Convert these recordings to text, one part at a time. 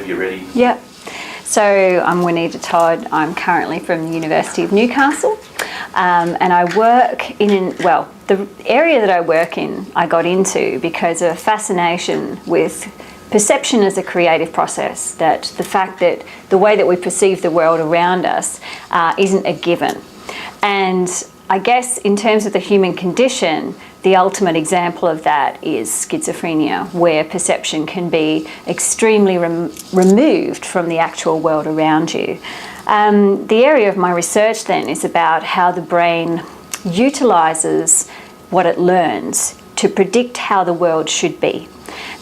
whenever you're ready. Yep. So I'm Juanita Todd. I'm currently from the University of Newcastle, and I work the area that I work in I got into because of a fascination with perception as a creative process, that the fact that the way that we perceive the world around us isn't a given. And I guess in terms of the human condition, the ultimate example of that is schizophrenia, where perception can be extremely removed from the actual world around you. The area of my research then is about how the brain utilises what it learns to predict how the world should be,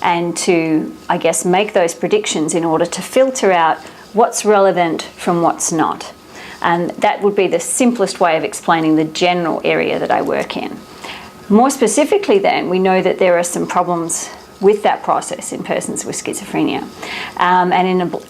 and to, I guess, make those predictions in order to filter out what's relevant from what's not. And that would be the simplest way of explaining the general area that I work in. More specifically then, we know that there are some problems with that process in persons with schizophrenia. And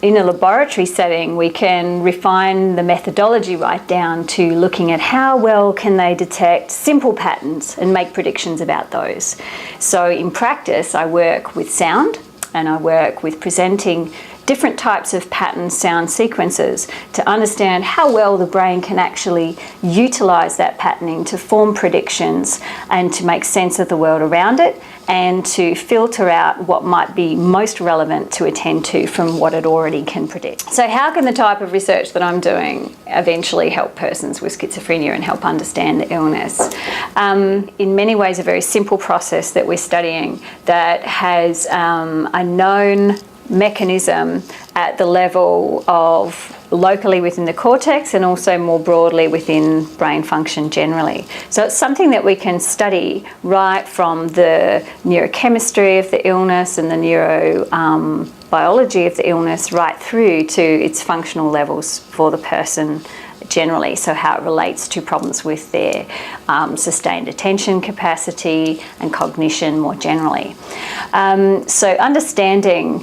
in a laboratory setting, we can refine the methodology right down to looking at how well can they detect simple patterns and make predictions about those. So in practice, I work with sound, and I work with presenting different types of pattern sound sequences to understand how well the brain can actually utilise that patterning to form predictions and to make sense of the world around it, and to filter out what might be most relevant to attend to from what it already can predict. So how can the type of research that I'm doing eventually help persons with schizophrenia and help understand the illness? In many ways, a very simple process that we're studying that has a known mechanism at the level of locally within the cortex and also more broadly within brain function generally. So it's something that we can study right from the neurochemistry of the illness and the neurobiology of the illness right through to its functional levels for the person generally, so how it relates to problems with their sustained attention capacity and cognition more generally. So understanding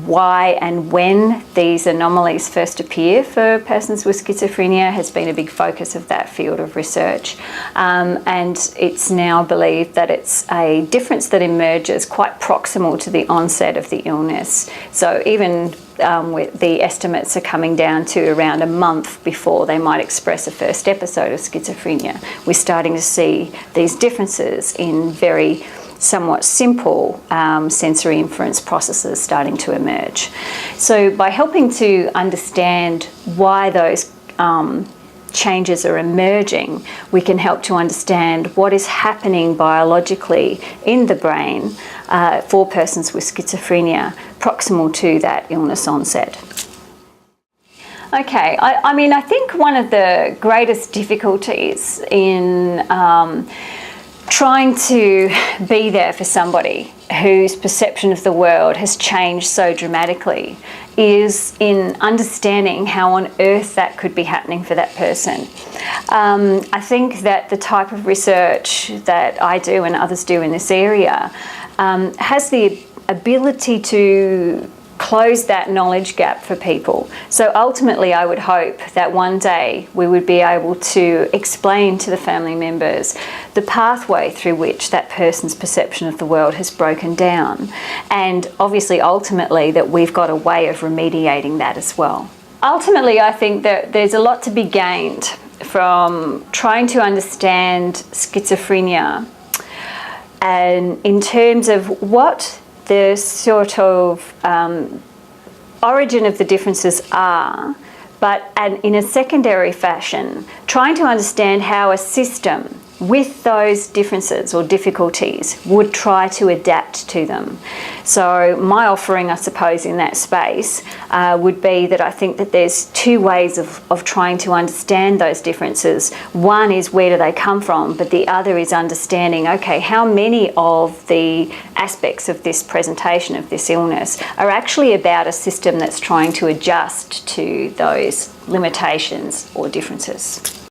why and when these anomalies first appear for persons with schizophrenia has been a big focus of that field of research. And it's now believed that it's a difference that emerges quite proximal to the onset of the illness. So even with the estimates are coming down to around a month before they might express a first episode of schizophrenia. We're starting to see these differences in very somewhat simple sensory inference processes starting to emerge. So by helping to understand why those changes are emerging, we can help to understand what is happening biologically in the brain for persons with schizophrenia proximal to that illness onset. Okay, I think one of the greatest difficulties in trying to be there for somebody whose perception of the world has changed so dramatically is in understanding how on earth that could be happening for that person. I think that the type of research that I do and others do in this area has the ability to close that knowledge gap for people. So ultimately, I would hope that one day we would be able to explain to the family members the pathway through which that person's perception of the world has broken down, and obviously ultimately that we've got a way of remediating that as well. Ultimately, I think that there's a lot to be gained from trying to understand schizophrenia, and in terms of what the sort of origin of the differences are, but in a secondary fashion, trying to understand how a system with those differences or difficulties would try to adapt to them. So my offering, I suppose, in that space would be that I think that there's two ways of trying to understand those differences. One is where do they come from, but the other is understanding, okay, how many of the aspects of this presentation of this illness are actually about a system that's trying to adjust to those limitations or differences.